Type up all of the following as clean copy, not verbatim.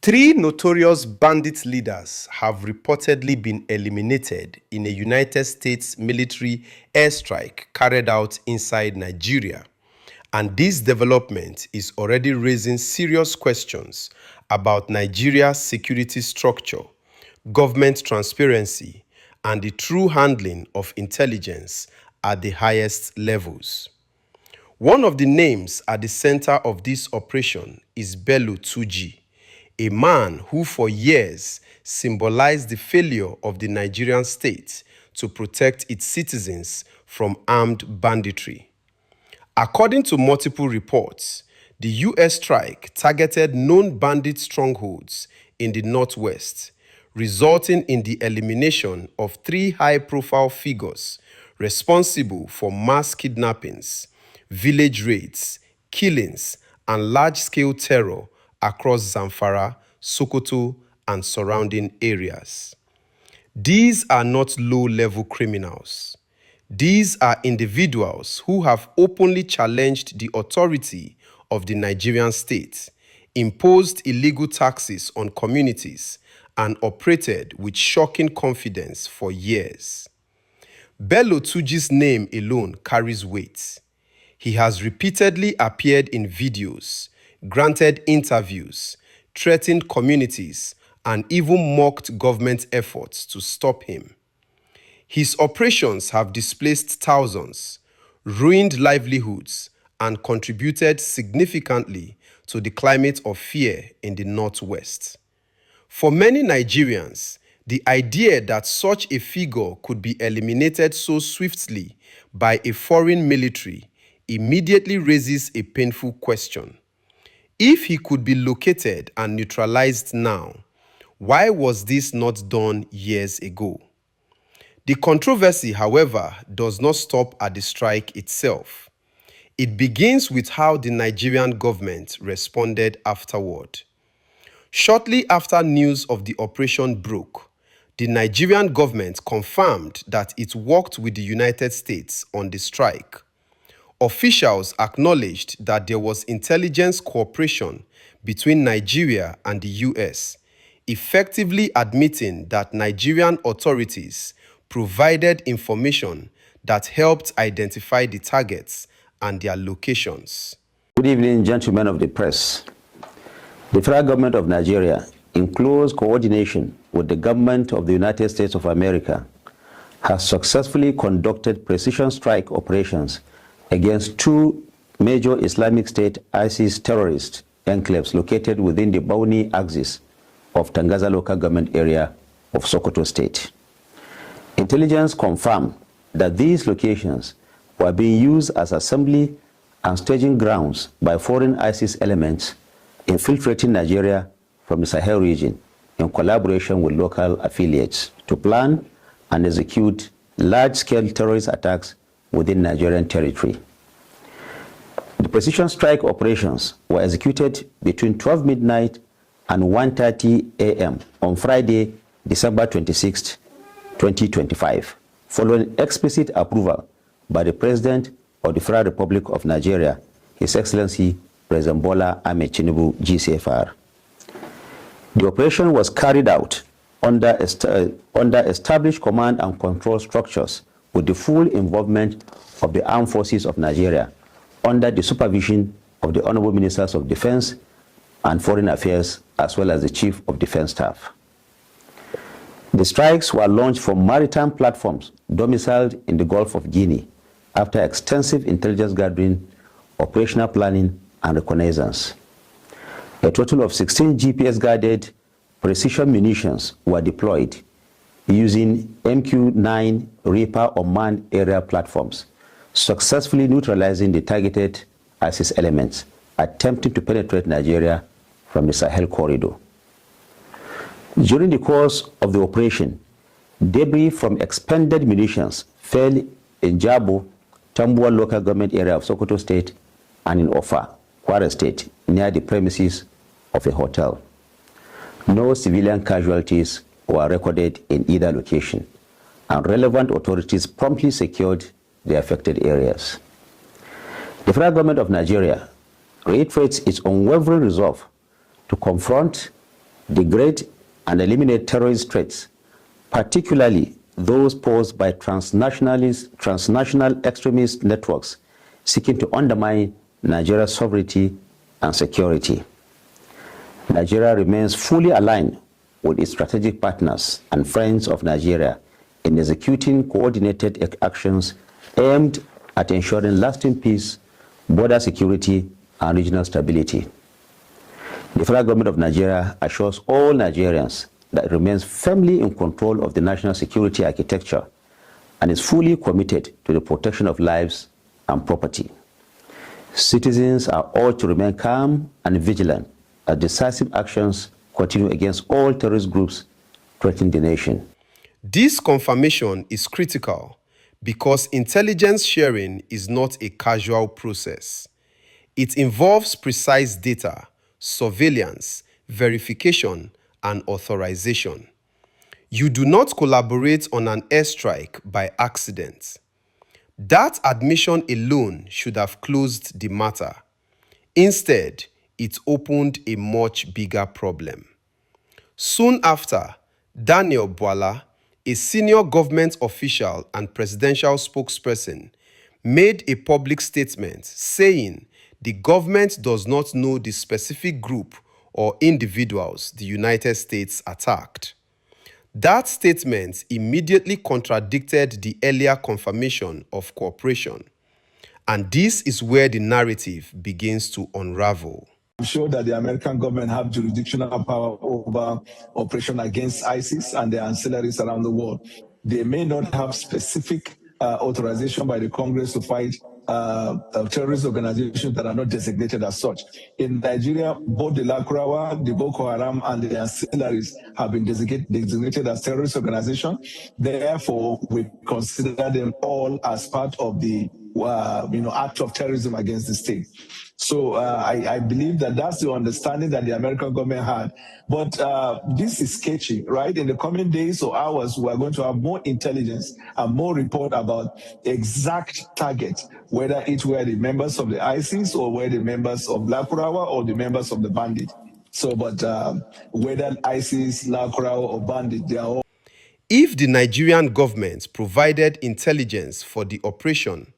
Three notorious bandit leaders have reportedly been eliminated in a United States military airstrike carried out inside Nigeria. And this development is already raising serious questions about Nigeria's security structure, government transparency, and the true handling of intelligence at the highest levels. One of the names at the center of this operation is Bello Turji, a man who for years symbolized the failure of the Nigerian state to protect its citizens from armed banditry. According to multiple reports, the U.S. strike targeted known bandit strongholds in the Northwest, resulting in the elimination of three high-profile figures responsible for mass kidnappings, village raids, killings, and large-scale terror across Zamfara, Sokoto, and surrounding areas. These are not low-level criminals. These are individuals who have openly challenged the authority of the Nigerian state, imposed illegal taxes on communities, and operated with shocking confidence for years. Bello Turji's name alone carries weight. He has repeatedly appeared in videos, granted interviews, threatened communities, and even mocked government efforts to stop him. His operations have displaced thousands, ruined livelihoods, and contributed significantly to the climate of fear in the Northwest. For many Nigerians, the idea that such a figure could be eliminated so swiftly by a foreign military immediately raises a painful question. If he could be located and neutralized now, why was this not done years ago? The controversy, however, does not stop at the strike itself. It begins with how the Nigerian government responded afterward. Shortly after news of the operation broke, the Nigerian government confirmed that it worked with the United States on the strike. Officials acknowledged that there was intelligence cooperation between Nigeria and the US, effectively admitting that Nigerian authorities provided information that helped identify the targets and their locations. Good evening, gentlemen of the press. The federal government of Nigeria, in close coordination with the government of the United States of America, has successfully conducted precision strike operations against two major Islamic State ISIS terrorist enclaves located within the Bauni axis of Tangaza local government area of Sokoto State. Intelligence confirmed that these locations were being used as assembly and staging grounds by foreign ISIS elements infiltrating Nigeria from the Sahel region in collaboration with local affiliates to plan and execute large-scale terrorist attacks within Nigerian territory. The precision strike operations were executed between 12 midnight and 1:30 a.m. on Friday, December 26, 2025, following explicit approval by the President of the Federal Republic of Nigeria, His Excellency President Bola Ahmed Tinubu, GCFR. The operation was carried out under established command and control structures with the full involvement of the armed forces of Nigeria under the supervision of the Honorable Ministers of Defense and Foreign Affairs, as well as the Chief of Defense Staff. The strikes were launched from maritime platforms domiciled in the Gulf of Guinea after extensive intelligence gathering, operational planning, and reconnaissance. A total of 16 GPS-guided precision munitions were deployed using MQ-9 Reaper unmanned aerial platforms, successfully neutralizing the targeted ISIS elements attempting to penetrate Nigeria from the Sahel corridor. During the course of the operation, debris from expended munitions fell in Jabo, Tambuwa local government area of Sokoto State, and in Ofa, Kwara State, near the premises of a hotel. No civilian casualties were recorded in either location, and relevant authorities promptly secured the affected areas. The federal government of Nigeria reiterates its unwavering resolve to confront, degrade, and eliminate terrorist threats, particularly those posed by transnational extremist networks seeking to undermine Nigeria's sovereignty and security. Nigeria remains fully aligned with its strategic partners and friends of Nigeria in executing coordinated actions aimed at ensuring lasting peace, border security, and regional stability. The federal government of Nigeria assures all Nigerians that it remains firmly in control of the national security architecture and is fully committed to the protection of lives and property. Citizens are urged to remain calm and vigilant as decisive actions continue against all terrorist groups threatening the nation. This confirmation is critical because intelligence sharing is not a casual process. It involves precise data, surveillance, verification, and authorization. You do not collaborate on an airstrike by accident. That admission alone should have closed the matter. Instead, it opened a much bigger problem. Soon after, Daniel Bwala, a senior government official and presidential spokesperson, made a public statement saying the government does not know the specific group or individuals the United States attacked. That statement immediately contradicted the earlier confirmation of cooperation. And this is where the narrative begins to unravel. I'm sure that the American government have jurisdictional power over operation against ISIS and their ancillaries around the world. They may not have specific authorization by the Congress to fight terrorist organizations that are not designated as such. In Nigeria, both the Lakurawa, the Boko Haram, and the ancillaries have been designated as terrorist organizations. Therefore, we consider them all as part of the act of terrorism against the state. So I believe that that's the understanding that the American government had. But this is sketchy, right? In the coming days or hours, we are going to have more intelligence and more report about exact targets, whether it were the members of the ISIS or were the members of Lakurawa or the members of the bandit. So, but whether ISIS, Lakurawa, or bandit, they are all. If the Nigerian government provided intelligence for the operation,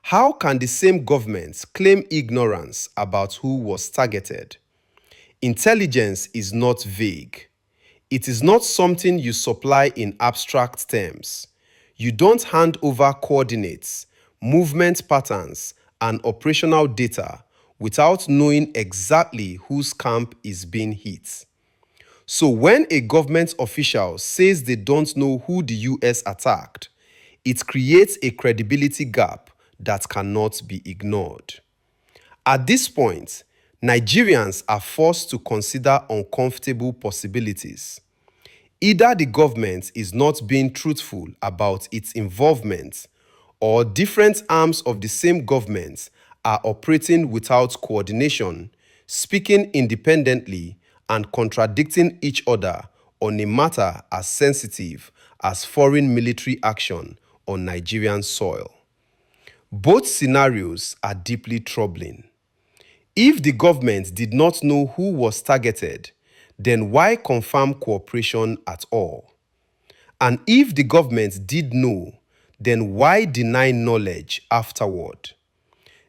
how can the same government claim ignorance about who was targeted? Intelligence is not vague. It is not something you supply in abstract terms. You don't hand over coordinates, movement patterns, and operational data without knowing exactly whose camp is being hit. So when a government official says they don't know who the US attacked, it creates a credibility gap that cannot be ignored. At this point, Nigerians are forced to consider uncomfortable possibilities. Either the government is not being truthful about its involvement, or different arms of the same government are operating without coordination, speaking independently, and contradicting each other on a matter as sensitive as foreign military action on Nigerian soil. Both scenarios are deeply troubling. If the government did not know who was targeted, then why confirm cooperation at all? And if the government did know, then why deny knowledge afterward?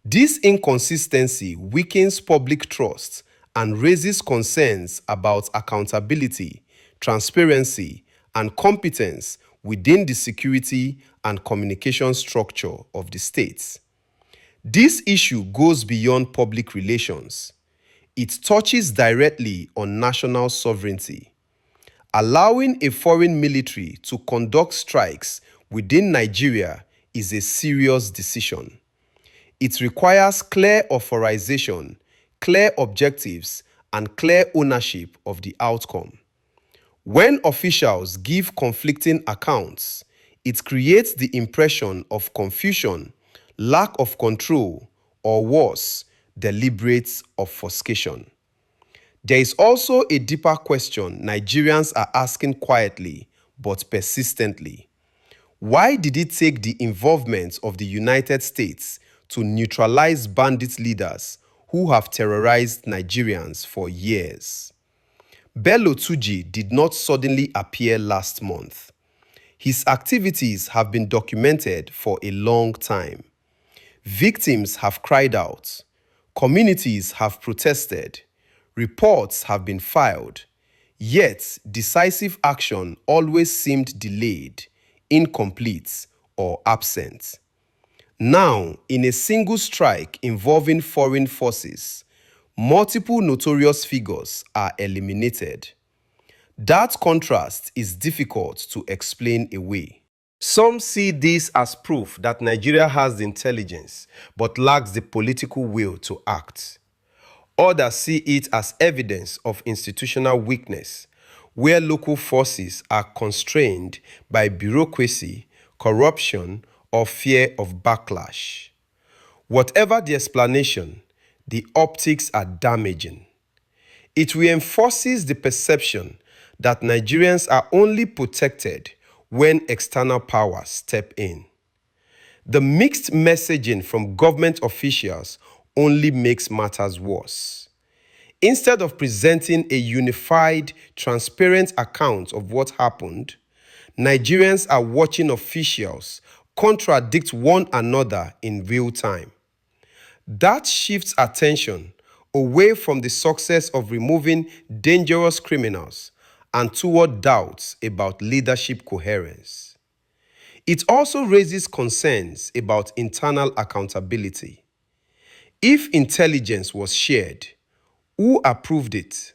This inconsistency weakens public trust and raises concerns about accountability, transparency, and competence within the security and communication structure of the states. This issue goes beyond public relations. It touches directly on national sovereignty. Allowing a foreign military to conduct strikes within Nigeria is a serious decision. It requires clear authorization, clear objectives, and clear ownership of the outcome. When officials give conflicting accounts, it creates the impression of confusion, lack of control, or worse, deliberate obfuscation. There is also a deeper question Nigerians are asking quietly but persistently. Why did it take the involvement of the United States to neutralize bandit leaders who have terrorized Nigerians for years? Bello Turji did not suddenly appear last month. His activities have been documented for a long time. Victims have cried out. Communities have protested. Reports have been filed. Yet, decisive action always seemed delayed, incomplete, or absent. Now, in a single strike involving foreign forces, multiple notorious figures are eliminated. That contrast is difficult to explain away. Some see this as proof that Nigeria has the intelligence but lacks the political will to act. Others see it as evidence of institutional weakness, where local forces are constrained by bureaucracy, corruption, or fear of backlash. Whatever the explanation, the optics are damaging. It reinforces the perception that Nigerians are only protected when external powers step in. The mixed messaging from government officials only makes matters worse. Instead of presenting a unified, transparent account of what happened, Nigerians are watching officials contradict one another in real time. That shifts attention away from the success of removing dangerous criminals and toward doubts about leadership coherence. It also raises concerns about internal accountability. If intelligence was shared, who approved it?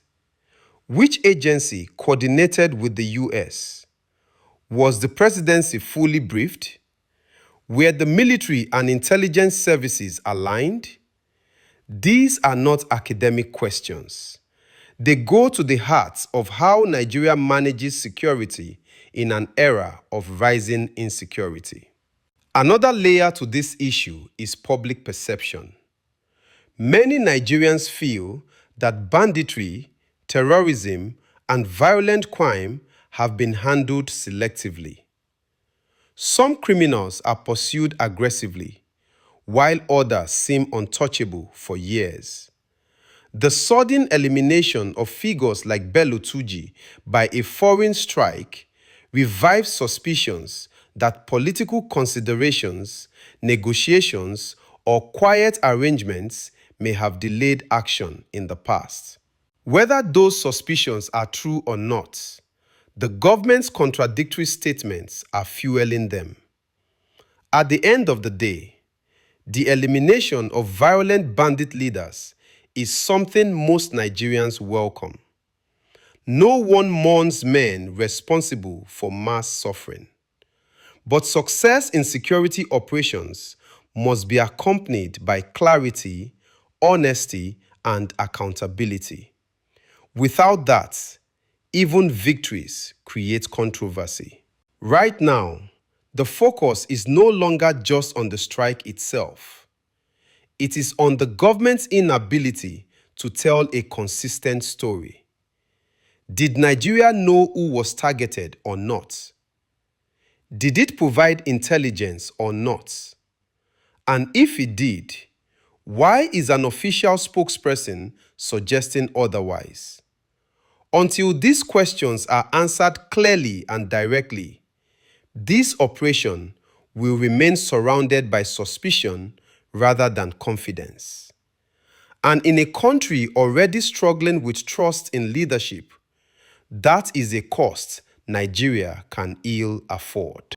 Which agency coordinated with the US? Was the presidency fully briefed? Were the military and intelligence services aligned? These are not academic questions. They go to the heart of how Nigeria manages security in an era of rising insecurity. Another layer to this issue is public perception. Many Nigerians feel that banditry, terrorism, and violent crime have been handled selectively. Some criminals are pursued aggressively, while others seem untouchable for years. The sudden elimination of figures like Bello Turji by a foreign strike revives suspicions that political considerations, negotiations, or quiet arrangements may have delayed action in the past. Whether those suspicions are true or not, the government's contradictory statements are fueling them. At the end of the day, the elimination of violent bandit leaders is something most Nigerians welcome. No one mourns men responsible for mass suffering. But success in security operations must be accompanied by clarity, honesty, and accountability. Without that, even victories create controversy. Right now, the focus is no longer just on the strike itself. It is on the government's inability to tell a consistent story. Did Nigeria know who was targeted or not? Did it provide intelligence or not? And if it did, why is an official spokesperson suggesting otherwise? Until these questions are answered clearly and directly, this operation will remain surrounded by suspicion rather than confidence. And in a country already struggling with trust in leadership, that is a cost Nigeria can ill afford.